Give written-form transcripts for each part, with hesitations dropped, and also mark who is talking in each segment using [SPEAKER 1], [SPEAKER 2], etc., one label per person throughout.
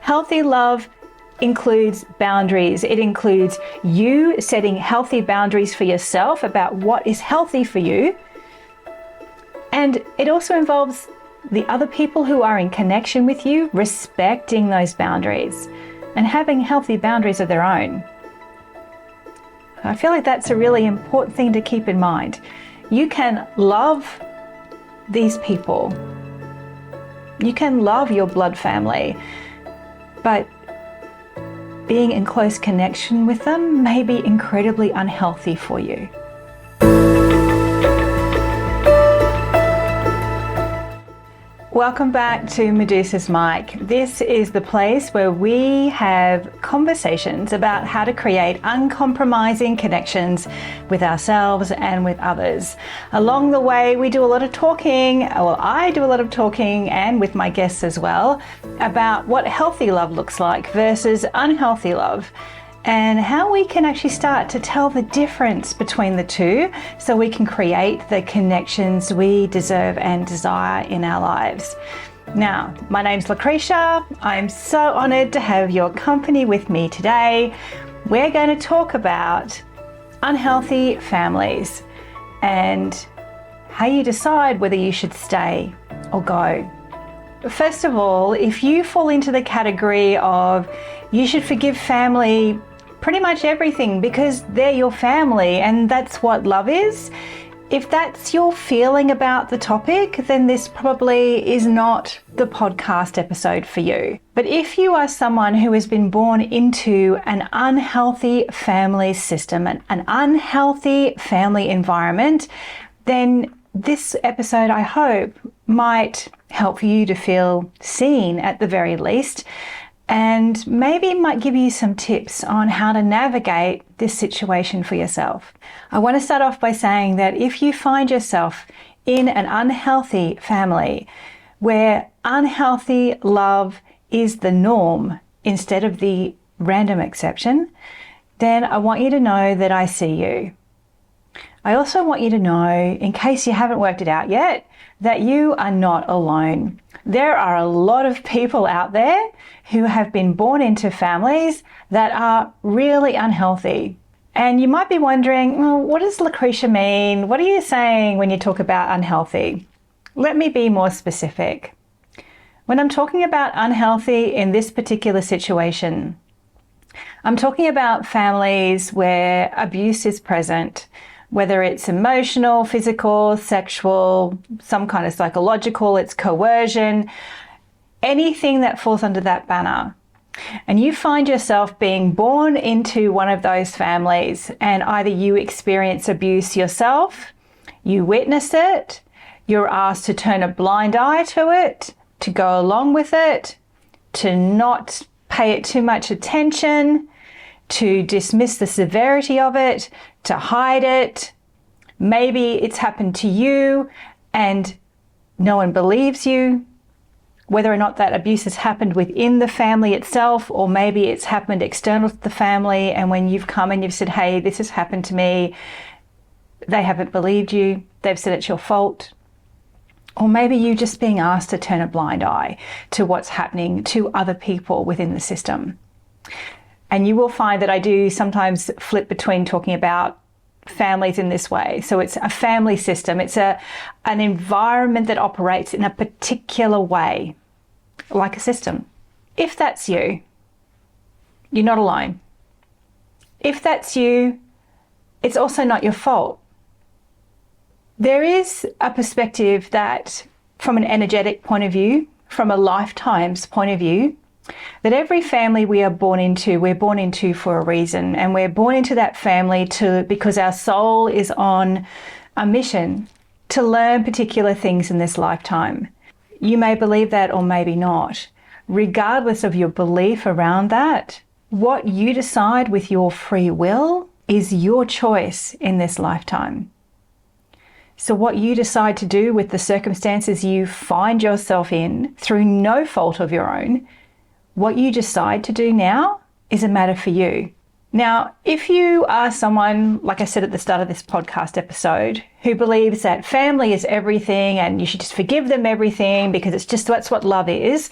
[SPEAKER 1] Healthy love includes boundaries. It includes you setting healthy boundaries for yourself about what is healthy for you. And it also involves the other people who are in connection with you respecting those boundaries and having healthy boundaries of their own. I feel like that's a really important thing to keep in mind. You can love these people. You can love your blood family, but being in close connection with them may be incredibly unhealthy for you. Welcome back to Medusa's Mic. This is the place where we have conversations about how to create uncompromising connections with ourselves and with others. Along the way, we do a lot of talking, well, I do a lot of talking, and with my guests as well, about what healthy love looks like versus unhealthy love, and how we can actually start to tell the difference between the two so we can create the connections we deserve and desire in our lives. Now, my name's Lucretia. I'm so honored to have your company with me today. We're going to talk about unhealthy families and how you decide whether you should stay or go. First of all, if you fall into the category of you should forgive family pretty much everything because they're your family and that's what love is, if that's your feeling about the topic, then this probably is not the podcast episode for you. But if you are someone who has been born into an unhealthy family system, an unhealthy family environment, then this episode, I hope, might help you to feel seen at the very least, and maybe it might give you some tips on how to navigate this situation for yourself. I want to start off by saying that if you find yourself in an unhealthy family where unhealthy love is the norm instead of the random exception, then I want you to know that I see you. I also want you to know, in case you haven't worked it out yet, that you are not alone. There are a lot of people out there who have been born into families that are really unhealthy. And you might be wondering, well, what does Lucretia mean? What are you saying when you talk about unhealthy? Let me be more specific. When I'm talking about unhealthy in this particular situation, I'm talking about families where abuse is present, whether it's emotional, physical, sexual, some kind of psychological, it's coercion, anything that falls under that banner. And you find yourself being born into one of those families, and either you experience abuse yourself, you witness it, you're asked to turn a blind eye to it, to go along with it, to not pay it too much attention, to dismiss the severity of it, to hide it. Maybe it's happened to you and no one believes you. Whether or not that abuse has happened within the family itself, or maybe it's happened external to the family, and when you've come and you've said, hey, this has happened to me, they haven't believed you. They've said it's your fault. Or maybe you just being asked to turn a blind eye to what's happening to other people within the system. And you will find that I do sometimes flip between talking about families in this way. So it's a family system. It's an environment that operates in a particular way, like a system. If that's you, you're not alone. If that's you, it's also not your fault. There is a perspective that, from an energetic point of view, from a lifetime's point of view, that every family we are born into, we're born into for a reason, and we're born into that family because our soul is on a mission to learn particular things in this lifetime. You may believe that or maybe not. Regardless of your belief around that, what you decide with your free will is your choice in this lifetime. So what you decide to do with the circumstances you find yourself in through no fault of your own, what you decide to do now is a matter for you. Now, if you are someone, like I said at the start of this podcast episode, who believes that family is everything and you should just forgive them everything because that's what love is,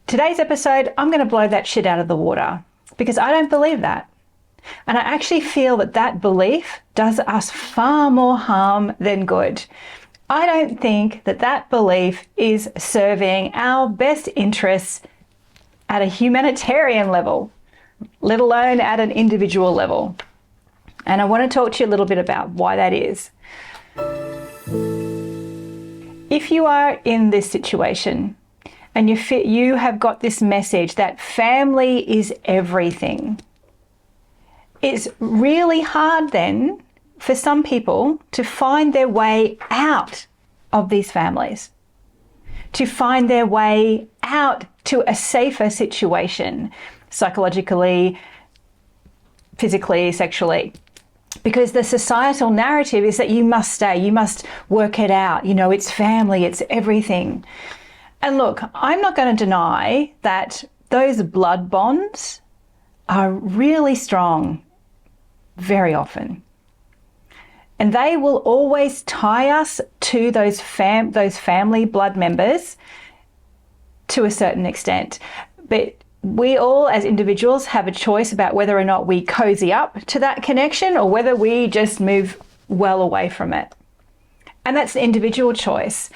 [SPEAKER 1] today's episode, I'm going to blow that shit out of the water because I don't believe that. And I actually feel that that belief does us far more harm than good. I don't think that that belief is serving our best interests at a humanitarian level, let alone at an individual level. And I want to talk to you a little bit about why that is. If you are in this situation and you have got this message that family is everything, it's really hard then for some people to find their way out of these families, to find their way out to a safer situation, psychologically, physically, sexually. Because the societal narrative is that you must stay, you must work it out, it's family, it's everything. And look, I'm not going to deny that those blood bonds are really strong very often. And they will always tie us to those family blood members to a certain extent. But we all as individuals have a choice about whether or not we cozy up to that connection or whether we just move well away from it. And that's an individual choice.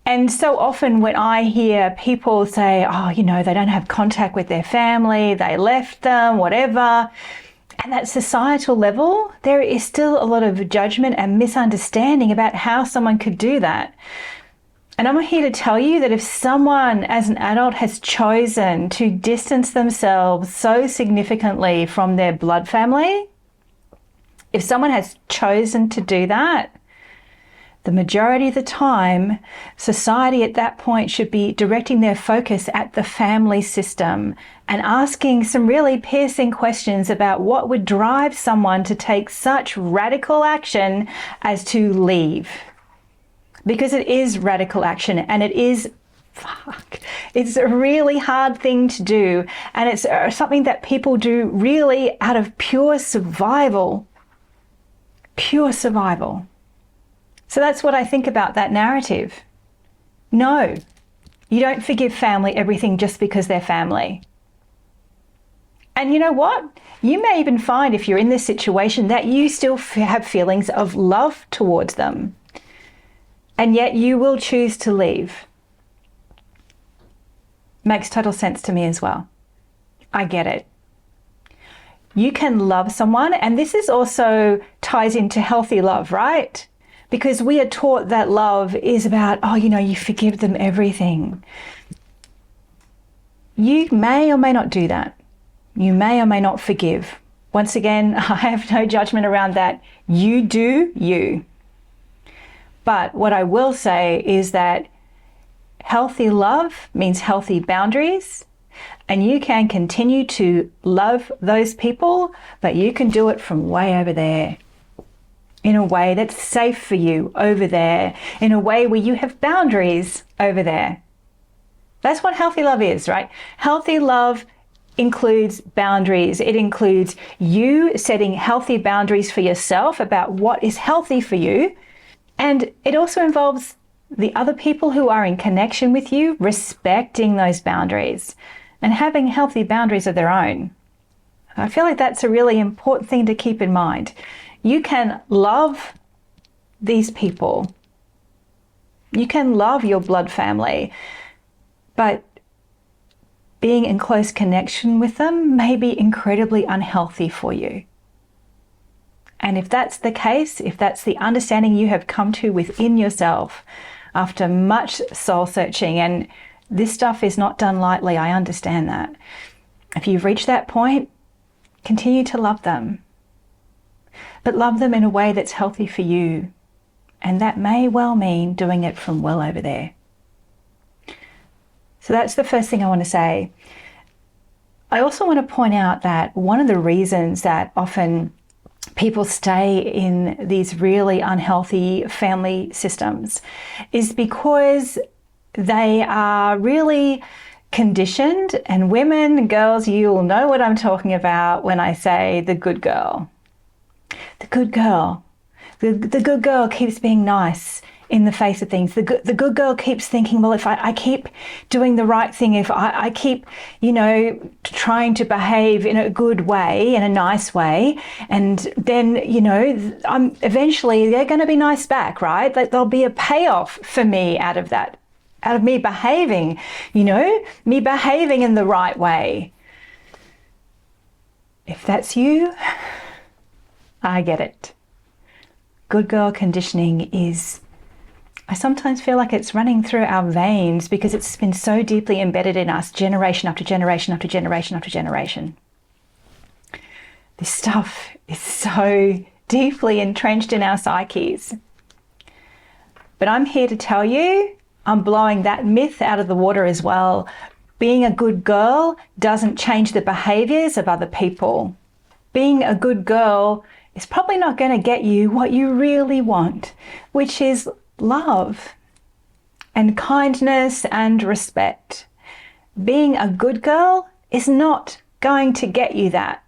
[SPEAKER 1] And so often when I hear people say, they don't have contact with their family, they left them, whatever. At that societal level, there is still a lot of judgment and misunderstanding about how someone could do that. And I'm here to tell you that if someone as an adult has chosen to distance themselves so significantly from their blood family, if someone has chosen to do that, the majority of the time, society at that point should be directing their focus at the family system and asking some really piercing questions about what would drive someone to take such radical action as to leave. Because it is radical action and it's a really hard thing to do. And it's something that people do really out of pure survival. Pure survival. So that's what I think about that narrative. No, you don't forgive family everything just because they're family. And you know what? You may even find if you're in this situation that you still have feelings of love towards them. And yet you will choose to leave. Makes total sense to me as well. I get it. You can love someone, and this is also ties into healthy love, right? Because we are taught that love is about, you forgive them everything. You may or may not do that. You may or may not forgive. Once again, I have no judgment around that. You do you. But what I will say is that healthy love means healthy boundaries, and you can continue to love those people, but you can do it from way over there, in a way that's safe for you over there, in a way where you have boundaries over there. That's what healthy love is, right? Healthy love includes boundaries. It includes you setting healthy boundaries for yourself about what is healthy for you. And it also involves the other people who are in connection with you respecting those boundaries and having healthy boundaries of their own. I feel like that's a really important thing to keep in mind. You can love these people. You can love your blood family, but being in close connection with them may be incredibly unhealthy for you. And if that's the case, if that's the understanding you have come to within yourself after much soul searching, and this stuff is not done lightly, I understand that. If you've reached that point, continue to love them. But love them in a way that's healthy for you. And that may well mean doing it from well over there. So that's the first thing I want to say. I also want to point out that one of the reasons that often people stay in these really unhealthy family systems is because they are really conditioned, and women and girls, you'll know what I'm talking about when I say the good girl. The good girl. The good girl keeps being nice in the face of things. The good girl keeps thinking, well, if I keep doing the right thing, if I keep, trying to behave in a good way, in a nice way, and then, eventually they're going to be nice back, right? That there'll be a payoff for me out of that, out of me behaving, me behaving in the right way. If that's you, I get it. Good girl conditioning I sometimes feel like it's running through our veins because it's been so deeply embedded in us, generation after generation after generation after generation. This stuff is so deeply entrenched in our psyches. But I'm here to tell you, I'm blowing that myth out of the water as well. Being a good girl doesn't change the behaviors of other people. Being a good girl is probably not going to get you what you really want, which is love and kindness and respect. Being a good girl is not going to get you that.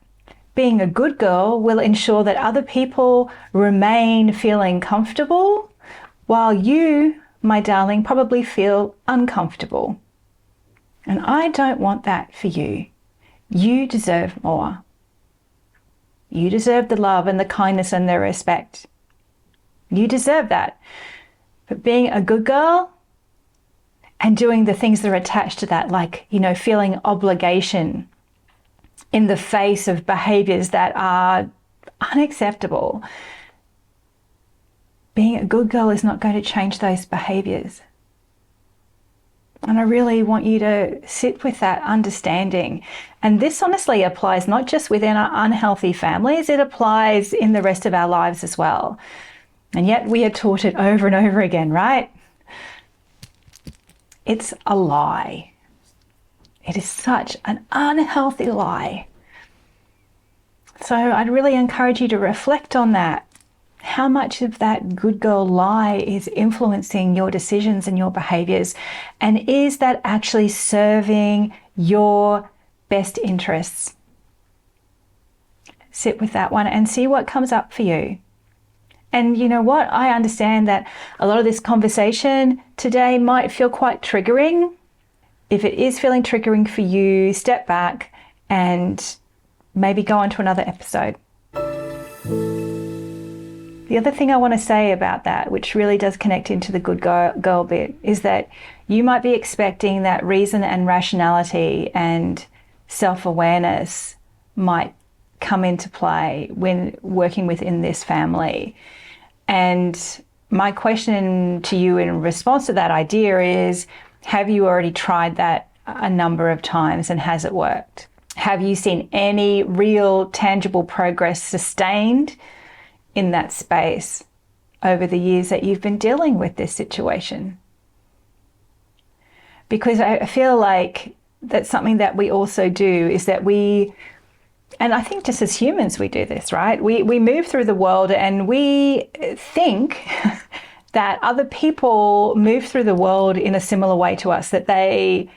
[SPEAKER 1] Being a good girl will ensure that other people remain feeling comfortable while you, my darling, probably feel uncomfortable. And I don't want that for you. You deserve more. You deserve the love and the kindness and the respect. You deserve that. But being a good girl and doing the things that are attached to that, like, feeling obligation in the face of behaviors that are unacceptable, being a good girl is not going to change those behaviors. And I really want you to sit with that understanding. And this honestly applies not just within our unhealthy families, it applies in the rest of our lives as well. And yet we are taught it over and over again, right? It's a lie. It is such an unhealthy lie. So I'd really encourage you to reflect on that. How much of that good girl lie is influencing your decisions and your behaviors? And is that actually serving your best interests? Sit with that one and see what comes up for you. And you know what? I understand that a lot of this conversation today might feel quite triggering. If it is feeling triggering for you, step back and maybe go on to another episode. The other thing I want to say about that, which really does connect into the good girl bit, is that you might be expecting that reason and rationality and self-awareness might come into play when working within this family. And my question to you in response to that idea is, have you already tried that a number of times and has it worked? Have you seen any real tangible progress sustained in that space over the years that you've been dealing with this situation? Because I feel like that's something that we also do, is that and I think just as humans we do this, right? We move through the world and we think that other people move through the world in a similar way to us, that they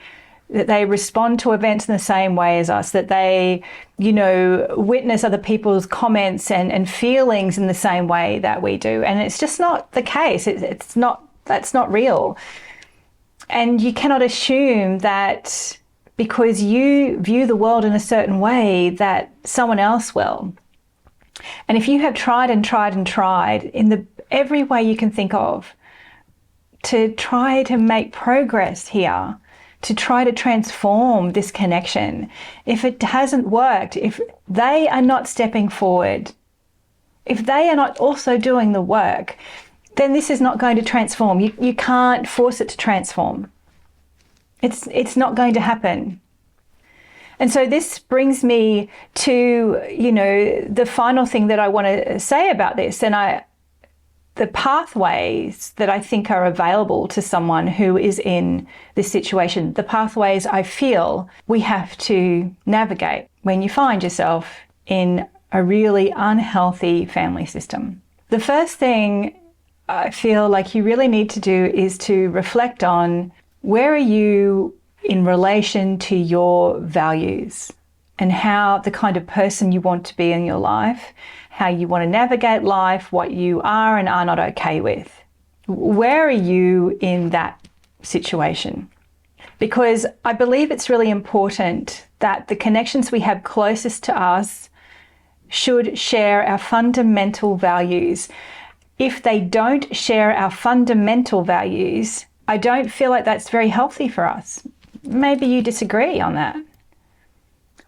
[SPEAKER 1] respond to events in the same way as us, that they, witness other people's comments and feelings in the same way that we do. And it's just not the case. That's not real. And you cannot assume that because you view the world in a certain way that someone else will. And if you have tried and tried and tried in every way you can think of to try to make progress here, to try to transform this connection, if it hasn't worked, if they are not stepping forward, if they are not also doing the work, then this is not going to transform. You can't force it to transform. It's not going to happen. And so this brings me to, the final thing that I want to say about this. And the pathways that I think are available to someone who is in this situation, the pathways I feel we have to navigate when you find yourself in a really unhealthy family system. The first thing I feel like you really need to do is to reflect on, where are you in relation to your values and how the kind of person you want to be in your life, how you want to navigate life, what you are and are not okay with. Where are you in that situation? Because I believe it's really important that the connections we have closest to us should share our fundamental values. If they don't share our fundamental values, I don't feel like that's very healthy for us. Maybe you disagree on that.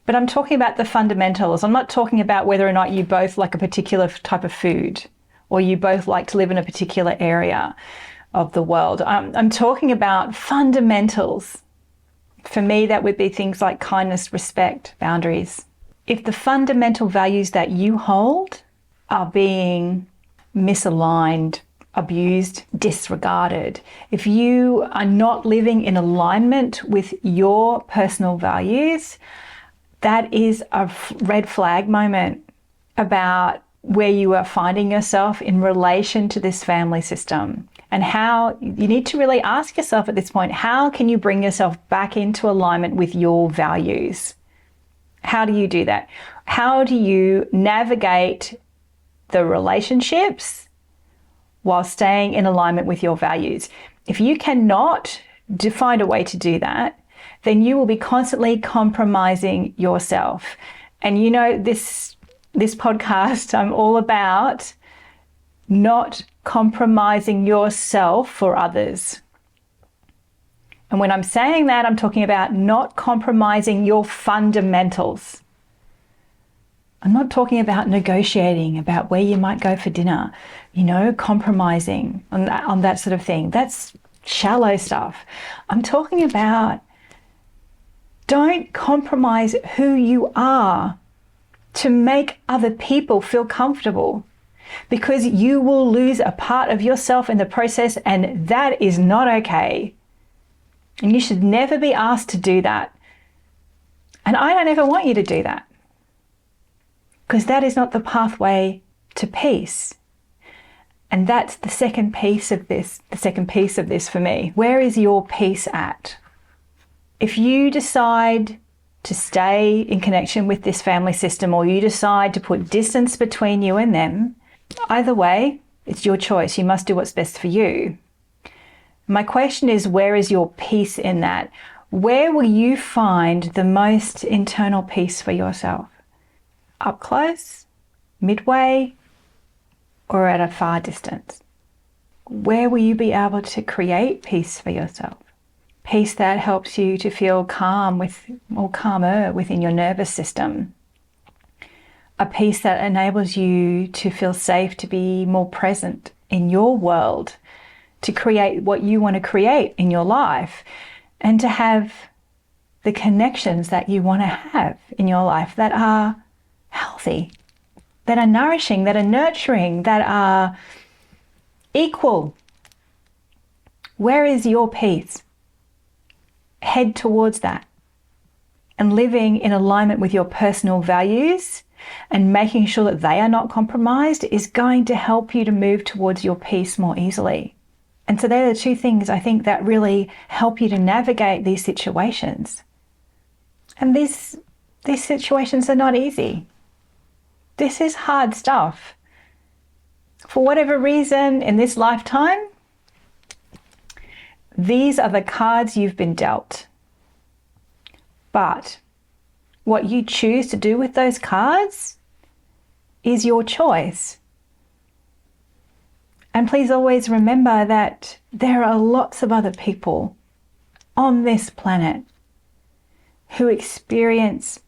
[SPEAKER 1] But I'm talking about the fundamentals. I'm not talking about whether or not you both like a particular type of food or you both like to live in a particular area of the world. I'm talking about fundamentals. For me, that would be things like kindness, respect, boundaries. If the fundamental values that you hold are being misaligned, abused, disregarded, if you are not living in alignment with your personal values, that is a red flag moment about where you are finding yourself in relation to this family system. And how you need to really ask yourself at this point, how can you bring yourself back into alignment with your values? How do you do that? How do you navigate the relationships while staying in alignment with your values? If you cannot find a way to do that, then you will be constantly compromising yourself. And you know, this podcast, I'm all about not compromising yourself for others. And when I'm saying that, I'm talking about not compromising your fundamentals. I'm not talking about negotiating about where you might go for dinner, compromising on that sort of thing. That's shallow stuff. I'm talking about don't compromise who you are to make other people feel comfortable, because you will lose a part of yourself in the process, and that is not okay. And you should never be asked to do that. And I don't ever want you to do that, because that is not the pathway to peace. And that's the second piece of this for me. Where is your peace at? If you decide to stay in connection with this family system, or you decide to put distance between you and them, either way, it's your choice. You must do what's best for you. My question is, where is your peace in that? Where will you find the most internal peace for yourself? Up close, midway, or at a far distance? Where will you be able to create peace for yourself? Peace that helps you to feel calmer within your nervous system. A peace that enables you to feel safe to be more present in your world, to create what you want to create in your life, and to have the connections that you want to have in your life that are healthy, that are nourishing, that are nurturing, that are equal. Where is your peace? Head towards that. And living in alignment with your personal values and making sure that they are not compromised is going to help you to move towards your peace more easily. And so they're the two things I think that really help you to navigate these situations. And these situations are not easy. This is hard stuff. For whatever reason in this lifetime, these are the cards you've been dealt. But what you choose to do with those cards is your choice. And please always remember that there are lots of other people on this planet who experience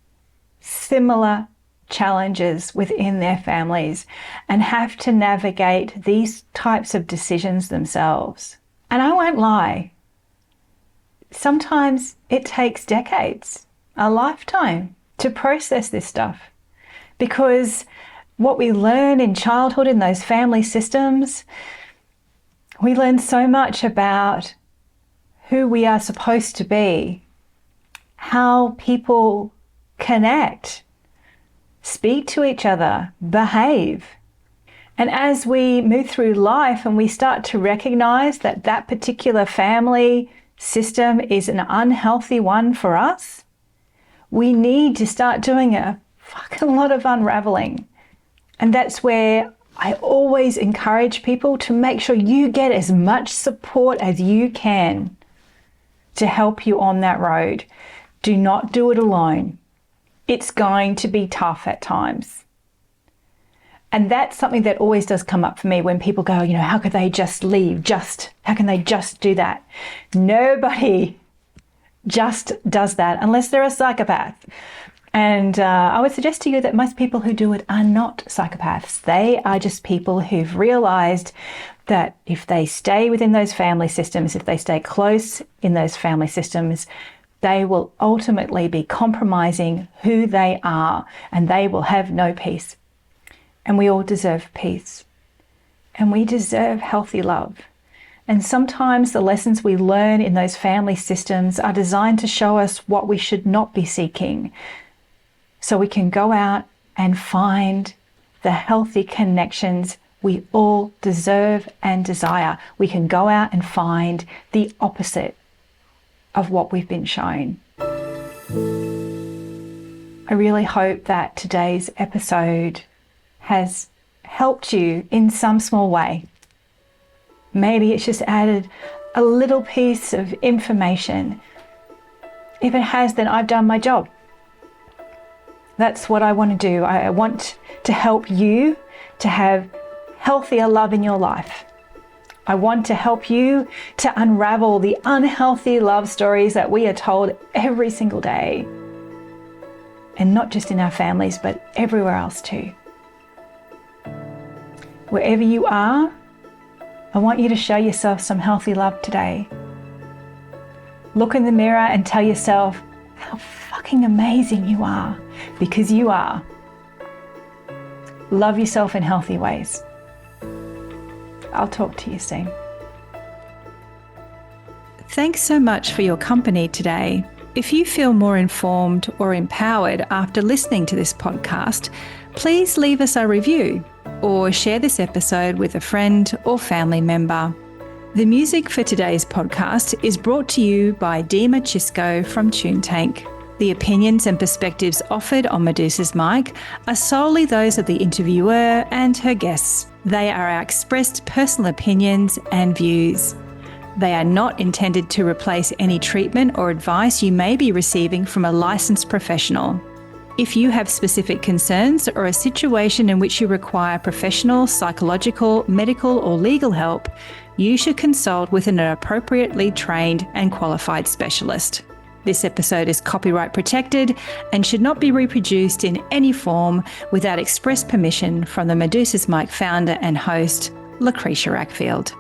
[SPEAKER 1] similar challenges within their families and have to navigate these types of decisions themselves. And I won't lie, sometimes it takes decades, a lifetime, to process this stuff, because what we learn in childhood in those family systems, we learn so much about who we are supposed to be, how people connect, speak to each other, behave. And as we move through life and we start to recognize that that particular family system is an unhealthy one for us, we need to start doing a fucking lot of unraveling. And that's where I always encourage people to make sure you get as much support as you can to help you on that road. Do not do it alone. It's going to be tough at times. And that's something that always does come up for me when people go, how could they just leave? How can they just do that? Nobody just does that unless they're a psychopath. And I would suggest to you that most people who do it are not psychopaths. They are just people who've realized that if they stay within those family systems, if they stay close in those family systems, they will ultimately be compromising who they are, and they will have no peace. And we all deserve peace. And we deserve healthy love. And sometimes the lessons we learn in those family systems are designed to show us what we should not be seeking, so we can go out and find the healthy connections we all deserve and desire. We can go out and find the opposite of what we've been shown. I really hope that today's episode has helped you in some small way. Maybe it's just added a little piece of information. If it has, then I've done my job. That's what I want to do. I want to help you to have healthier love in your life. I want to help you to unravel the unhealthy love stories that we are told every single day. And not just in our families, but everywhere else too. Wherever you are, I want you to show yourself some healthy love today. Look in the mirror and tell yourself how fucking amazing you are, because you are. Love yourself in healthy ways. I'll talk to you soon. Thanks so much for your company today. If you feel more informed or empowered after listening to this podcast, please leave us a review or share this episode with a friend or family member. The music for today's podcast is brought to you by Dima Chisco from TuneTank. The opinions and perspectives offered on Medusa's Mic are solely those of the interviewer and her guests. They are our expressed personal opinions and views. They are not intended to replace any treatment or advice you may be receiving from a licensed professional. If you have specific concerns or a situation in which you require professional, psychological, medical, or legal help, you should consult with an appropriately trained and qualified specialist. This episode is copyright protected and should not be reproduced in any form without express permission from the Medusa's Mic founder and host, Lucretia Ackfield.